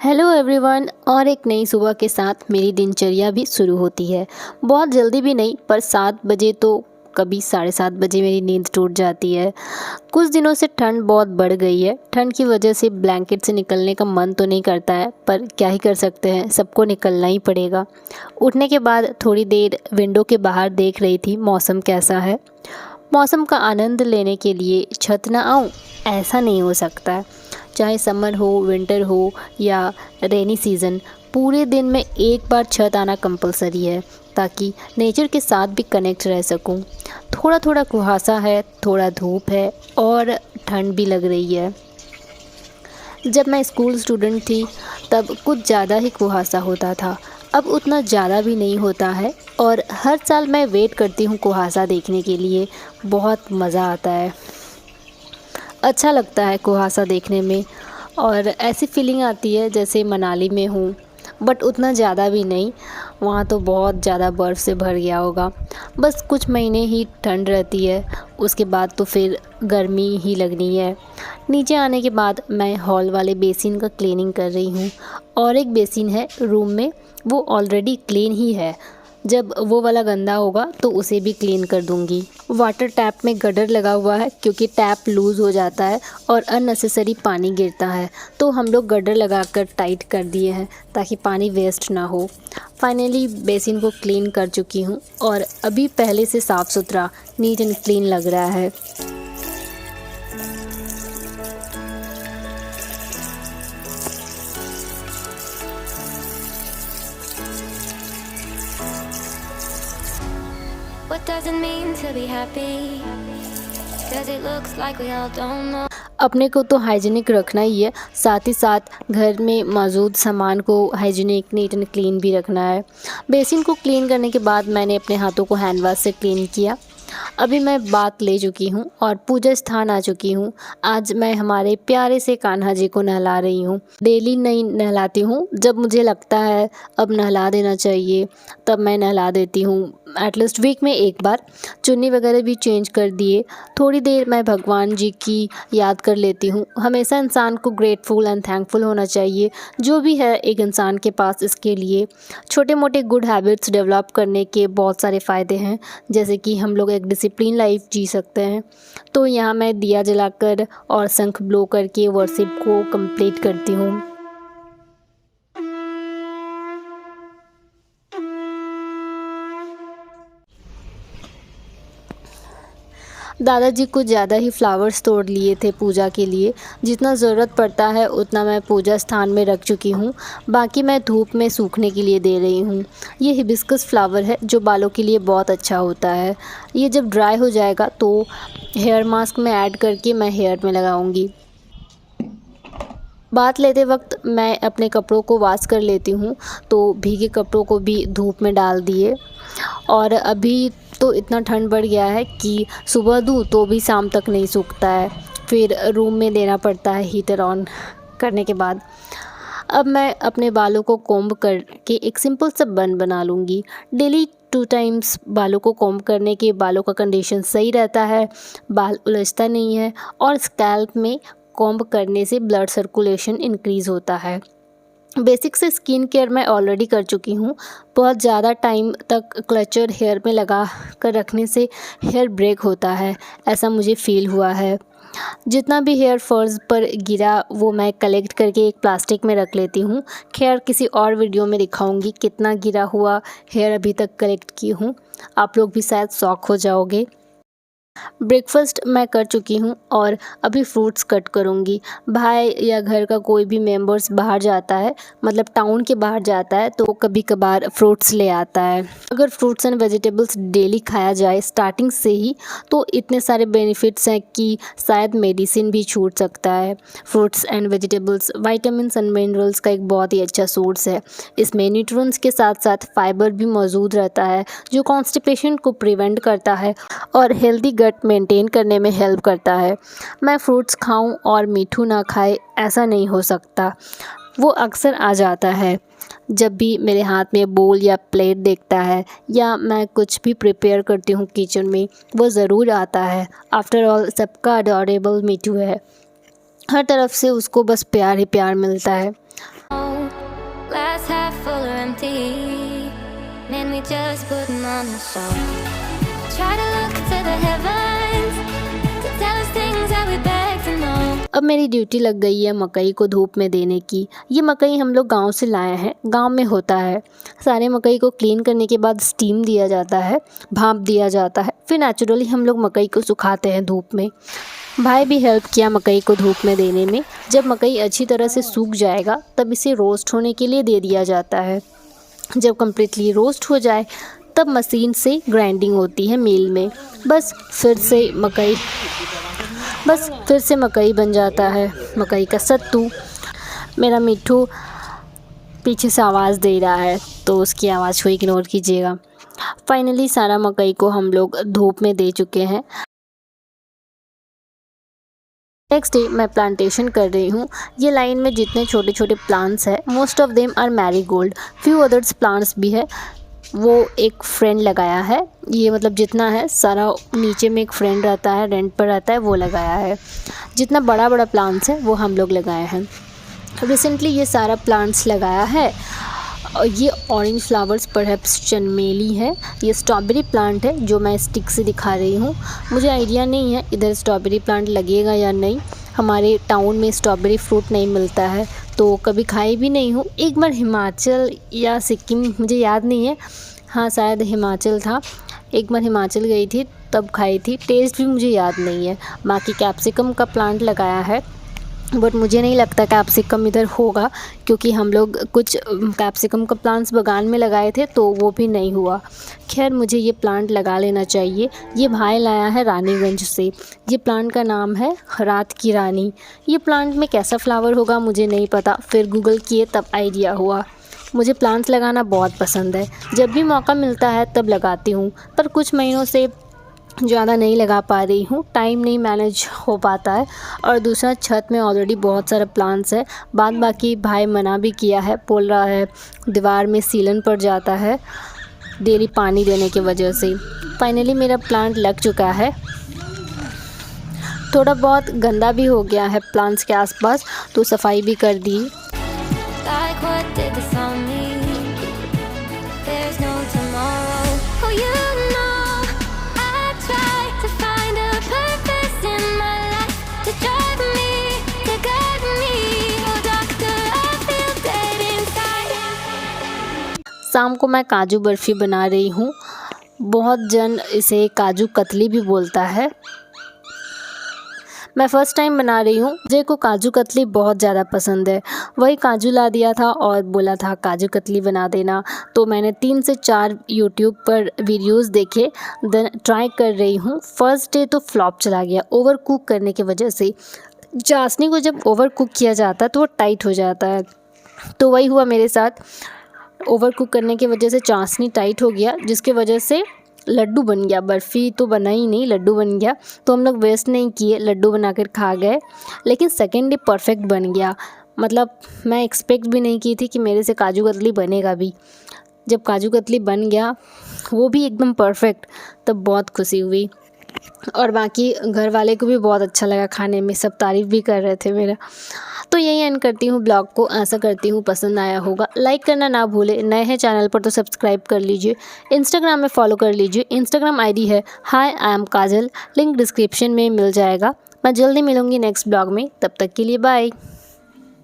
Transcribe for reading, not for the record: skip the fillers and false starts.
Hello everyone. और एक नई सुबह के साथ मेरी दिनचर्या भी शुरू होती है। बहुत जल्दी भी नहीं, पर 7 बजे तो कभी 7:30 बजे मेरी नींद टूट जाती है। कुछ दिनों से ठंड बहुत बढ़ गई है। ठंड की वजह से ब्लैंकेट से निकलने का मन तो नहीं करता है, पर क्या ही कर सकते हैं, सबको निकलना ही पड़ेगा। उठने के बाद थोड़ी देर विंडो के बाहर देख रही थी मौसम कैसा है। मौसम का आनंद लेने के लिए छत ना आऊँ, ऐसा नहीं हो सकता है। चाहे समर हो, विंटर हो या रेनी सीज़न, पूरे दिन में एक बार छत आना कंपलसरी है, ताकि नेचर के साथ भी कनेक्ट रह सकूं। थोड़ा थोड़ा कुहासा है, थोड़ा धूप है और ठंड भी लग रही है। जब मैं स्कूल स्टूडेंट थी तब कुछ ज़्यादा ही कुहासा होता था। अब उतना ज़्यादा भी नहीं होता है और हर साल मैं वेट करती हूँ कुहासा देखने के लिए। बहुत मज़ा आता है, अच्छा लगता है कुहासा देखने में। और ऐसी फीलिंग आती है जैसे मनाली में हूँ, बट उतना ज़्यादा भी नहीं। वहाँ तो बहुत ज़्यादा बर्फ़ से भर गया होगा। बस कुछ महीने ही ठंड रहती है, उसके बाद तो फिर गर्मी ही लगनी है। नीचे आने के बाद मैं हॉल वाले बेसिन का क्लीनिंग कर रही हूँ, और एक बेसिन है रूम में, वो ऑलरेडी क्लीन ही है। जब वो वाला गंदा होगा तो उसे भी क्लीन कर दूंगी। वाटर टैप में गटर लगा हुआ है, क्योंकि टैप लूज़ हो जाता है और अननेसेसरी पानी गिरता है, तो हम लोग गटर लगाकर टाइट कर दिए हैं ताकि पानी वेस्ट ना हो। फाइनली बेसिन को क्लीन कर चुकी हूँ और अभी पहले से साफ़ सुथरा, नीट एंड क्लीन लग रहा है। What does it mean to be happy? 'Cause it looks like we all don't know. अपने को तो हाइजीनिक रखना ही है, साथ ही साथ घर में मौजूद सामान को हाइजीनिक, नीट एंड क्लीन भी रखना है। बेसिन को क्लीन करने के बाद मैंने अपने हाथों को हैंड वॉश से क्लीन किया। अभी मैं बाथ ले चुकी हूँ और पूजा स्थान आ चुकी हूँ। आज मैं हमारे प्यारे से कान्हा जी को नहला रही हूँ। डेली नहीं नहलाती हूँ, जब मुझे लगता है अब नहला देना चाहिए तब मैं नहला देती हूँ। एटलीस्ट वीक में एक बार। चुन्नी वगैरह भी चेंज कर दिए। थोड़ी देर मैं भगवान जी की याद कर लेती हूँ। हमेशा इंसान को ग्रेटफुल एंड थैंकफुल होना चाहिए, जो भी है एक इंसान के पास। इसके लिए छोटे मोटे गुड हैबिट्स डेवलप करने के बहुत सारे फ़ायदे हैं, जैसे कि हम लोग एक डिसिप्लिन लाइफ जी सकते हैं। तो यहाँ मैं दिया जलाकर और शंख ब्लो करके वर्शिप को कंप्लीट करती हूँ। दादाजी कुछ ज़्यादा ही फ्लावर्स तोड़ लिए थे पूजा के लिए। जितना ज़रूरत पड़ता है उतना मैं पूजा स्थान में रख चुकी हूँ, बाकी मैं धूप में सूखने के लिए दे रही हूँ। ये हिबिस्कस फ्लावर है जो बालों के लिए बहुत अच्छा होता है। ये जब ड्राई हो जाएगा तो हेयर मास्क में ऐड करके मैं हेयर में लगाऊँगी। बात लेते वक्त मैं अपने कपड़ों को वॉश कर लेती हूँ, तो भीगे कपड़ों को भी धूप में डाल दिए। और अभी तो इतना ठंड बढ़ गया है कि सुबह दूँ तो भी शाम तक नहीं सूखता है, फिर रूम में देना पड़ता है हीटर ऑन करने के बाद। अब मैं अपने बालों को कोम्ब करके एक सिंपल सा बन बना लूँगी। डेली 2 टाइम्स बालों को कोम्ब करने के बालों का कंडीशन सही रहता है, बाल उलझता नहीं है, और स्कैल्प में कोम्ब करने से ब्लड सर्कुलेशन इंक्रीज़ होता है। बेसिक से स्किन केयर मैं ऑलरेडी कर चुकी हूँ। बहुत ज़्यादा टाइम तक क्लचर हेयर में लगा कर रखने से हेयर ब्रेक होता है, ऐसा मुझे फ़ील हुआ है। जितना भी हेयर फर्ज पर गिरा वो मैं कलेक्ट करके एक प्लास्टिक में रख लेती हूँ। खैर किसी और वीडियो में दिखाऊंगी कितना गिरा हुआ हेयर अभी तक कलेक्ट की हूँ, आप लोग भी शायद शॉक हो जाओगे। ब्रेकफास्ट मैं कर चुकी हूँ और अभी फ्रूट्स कट करूँगी। भाई या घर का कोई भी मेंबर्स बाहर जाता है, मतलब टाउन के बाहर जाता है, तो कभी कभार फ्रूट्स ले आता है। अगर फ्रूट्स एंड वेजिटेबल्स डेली खाया जाए स्टार्टिंग से ही, तो इतने सारे बेनिफिट्स हैं कि शायद मेडिसिन भी छूट सकता है। Fruits and vegetables vitamins and minerals का एक बहुत ही अच्छा सोर्स है। इसमें न्यूट्रिएंट्स के साथ साथ फाइबर भी मौजूद रहता है, जो कॉन्स्टिपेशन को प्रिवेंट करता है और हेल्दी गट मेंटेन करने में हेल्प करता है। मैं फ्रूट्स खाऊं और मीठू ना खाए, ऐसा नहीं हो सकता। वो अक्सर आ जाता है जब भी मेरे हाथ में बोल या प्लेट देखता है, या मैं कुछ भी प्रिपेयर करती हूँ किचन में, वो ज़रूर आता है। आफ्टर ऑल सबका अडोरेबल मीठू है, हर तरफ से उसको बस प्यार ही प्यार मिलता है। empty. Man, we just putting on a show. Try to look to the heavens to tell us things that we beg to know. अब मेरी ड्यूटी लग गई है मकई को धूप में देने की। ये मकई हम लोग गांव से लाए हैं, गांव में होता है। सारे मकई को क्लीन करने के बाद स्टीम दिया जाता है, भाप दिया जाता है, फिर नेचुरली हम लोग मकई को सुखाते हैं धूप में। भाई भी हेल्प किया मकई को धूप में देने में। जब मकई अच्छी तरह से सूख जाएगा तब इसे रोस्ट होने के लिए दे दिया जाता है। जब कम्प्लीटली रोस्ट हो जाए तब मशीन से ग्राइंडिंग होती है मिल में। बस फिर से मकई बन जाता है, मकई का सत्तू। मेरा मिट्ठू पीछे से आवाज़ दे रहा है तो उसकी आवाज़ को इग्नोर कीजिएगा। फाइनली सारा मकई को हम लोग धूप में दे चुके हैं। नेक्स्ट डे मैं प्लांटेशन कर रही हूँ। ये लाइन में जितने छोटे छोटे प्लांट्स हैं most of them are marigold, few others plants भी है, वो एक फ्रेंड लगाया है। ये मतलब जितना है सारा नीचे में एक फ्रेंड रहता है, रेंट पर रहता है, वो लगाया है। जितना बड़ा बड़ा प्लांट्स है वो हम लोग लगाए हैं। रिसेंटली ये सारा प्लांट्स लगाया है। और ये ऑरेंज फ्लावर्स परहैप्स चमेली है। ये स्ट्रॉबेरी प्लांट है जो मैं स्टिक से दिखा रही हूँ। मुझे आइडिया नहीं है इधर स्ट्रॉबेरी प्लांट लगेगा या नहीं। हमारे टाउन में स्ट्रॉबेरी फ्रूट नहीं मिलता है तो कभी खाई भी नहीं हूँ। एक बार हिमाचल या सिक्किम, मुझे याद नहीं है, हाँ शायद हिमाचल था, एक बार हिमाचल गई थी तब खाई थी। टेस्ट भी मुझे याद नहीं है। बाकी कैप्सिकम का प्लांट लगाया है बट मुझे नहीं लगता कैप्सिकम इधर होगा, क्योंकि हम लोग कुछ कैप्सिकम का प्लांट्स बागान में लगाए थे तो वो भी नहीं हुआ। खैर मुझे ये प्लांट लगा लेना चाहिए। ये भाई लाया है रानीगंज से। ये प्लांट का नाम है रात की रानी। ये प्लांट में कैसा फ्लावर होगा मुझे नहीं पता, फिर गूगल किए तब आइडिया हुआ। मुझे प्लांट्स लगाना बहुत पसंद है, जब भी मौका मिलता है तब लगाती हूँ, पर कुछ महीनों से ज़्यादा नहीं लगा पा रही हूँ, टाइम नहीं मैनेज हो पाता है। और दूसरा छत में ऑलरेडी बहुत सारा प्लांट्स है। बाद बाकी भाई मना भी किया है, बोल रहा है दीवार में सीलन पड़ जाता है डेली पानी देने की वजह से। फाइनली मेरा प्लांट लग चुका है। थोड़ा बहुत गंदा भी हो गया है प्लांट्स के आसपास, तो सफाई भी कर दी। Like what did this on me? There's no tomorrow. Oh, you know, I try to find a purpose in my life to drive me, to guide me. Oh, doctor, I feel dead inside. शाम को मैं काजू बर्फ़ी बना रही हूँ। बहुत जन इसे काजू कतली भी बोलता है। मैं फ़र्स्ट टाइम बना रही हूँ। मुझे को काजू कतली बहुत ज़्यादा पसंद है। वही काजू ला दिया था और बोला था काजू कतली बना देना, तो मैंने 3 से 4 यूट्यूब पर वीडियोस देखे, देन ट्राई कर रही हूँ। फ़र्स्ट डे तो फ्लॉप चला गया ओवर कुक करने की वजह से। चाशनी को जब ओवर कुक किया जाता है तो वो टाइट हो जाता है, तो वही हुआ मेरे साथ। ओवर कुक करने की वजह से चाशनी टाइट हो गया, जिसकी वजह से लड्डू बन गया। बर्फ़ी तो बना ही नहीं, लड्डू बन गया। तो हम लोग वेस्ट नहीं किए, लड्डू बनाकर खा गए। लेकिन सेकेंड डे परफेक्ट बन गया। मतलब मैं एक्सपेक्ट भी नहीं की थी कि मेरे से काजू कतली बनेगा भी। जब काजू कतली बन गया वो भी एकदम परफेक्ट, तब बहुत खुशी हुई। और बाकी घर वाले को भी बहुत अच्छा लगा खाने में, सब तारीफ़ भी कर रहे थे मेरा। तो यही एंड करती हूँ ब्लॉग को। आशा करती हूँ पसंद आया होगा। लाइक करना ना भूले, नए हैं चैनल पर तो सब्सक्राइब कर लीजिए। इंस्टाग्राम में फॉलो कर लीजिए। इंस्टाग्राम आईडी है hi I am Kajal, link description में मिल जाएगा। मैं जल्दी मिलूँगी नेक्स्ट ब्लॉग में, तब तक के लिए बाय।